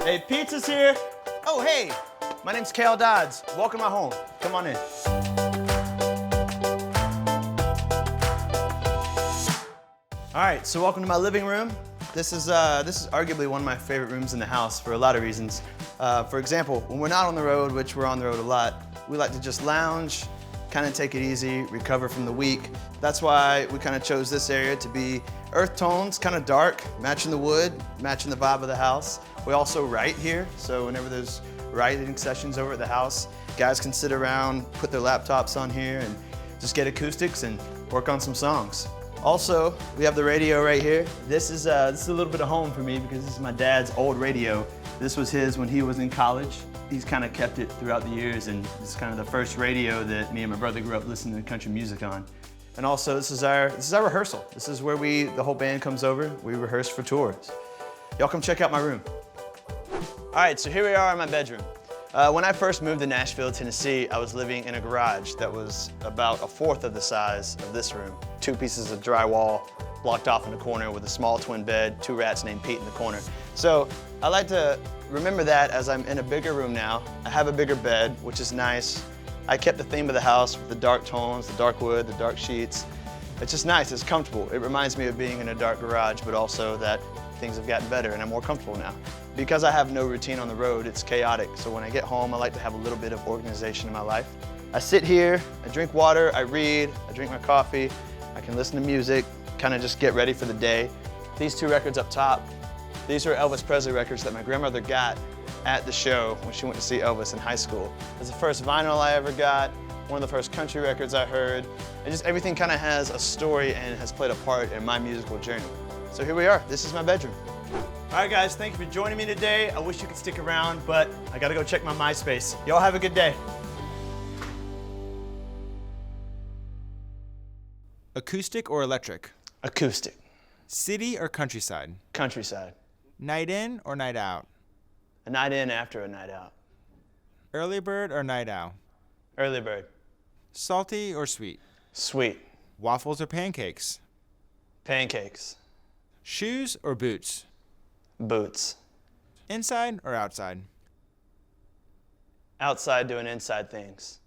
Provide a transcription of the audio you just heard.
Hey, pizza's here. Oh, hey, my name's Cale Dodds. Welcome to my home. Come on in. All right, so welcome to my living room. This is arguably one of my favorite rooms in the house for a lot of reasons. For example, when we're not on the road, which we're on the road a lot, we like to just lounge, kind of take it easy, recover from the week. That's why we kind of chose this area to be earth tones, kind of dark, matching the wood, matching the vibe of the house. We also write here, so whenever there's writing sessions over at the house, guys can sit around, put their laptops on here, and just get acoustics and work on some songs. Also, we have the radio right here. This is a little bit of home for me because this is my dad's old radio. This was his when he was in college. He's kind of kept it throughout the years, and this is kind of the first radio that me and my brother grew up listening to country music on. And also, this is our rehearsal. This is where the whole band comes over. We rehearse for tours. Y'all come check out my room. All right, so here we are in my bedroom. When I first moved to Nashville, Tennessee, I was living in a garage that was about a fourth of the size of this room. 2 pieces of drywall blocked off in the corner with a small twin bed, 2 rats named Pete in the corner. So I like to remember that as I'm in a bigger room now. I have a bigger bed, which is nice. I kept the theme of the house with the dark tones, the dark wood, the dark sheets. It's just nice, it's comfortable. It reminds me of being in a dark garage, but also that things have gotten better and I'm more comfortable now. Because I have no routine on the road, it's chaotic. So when I get home, I like to have a little bit of organization in my life. I sit here, I drink water, I read, I drink my coffee, I can listen to music, kind of just get ready for the day. These 2 records up top, these are Elvis Presley records that my grandmother got at the show when she went to see Elvis in high school. It's the first vinyl I ever got, one of the first country records I heard, and just everything kind of has a story and has played a part in my musical journey. So here we are, this is my bedroom. All right guys, thank you for joining me today. I wish you could stick around, but I gotta go check my MySpace. Y'all have a good day. Acoustic or electric? Acoustic. City or countryside? Countryside. Night in or night out? A night in after a night out. Early bird or night owl? Early bird. Salty or sweet? Sweet. Waffles or pancakes? Pancakes. Shoes or boots? Boots. Inside or outside? Outside doing inside things.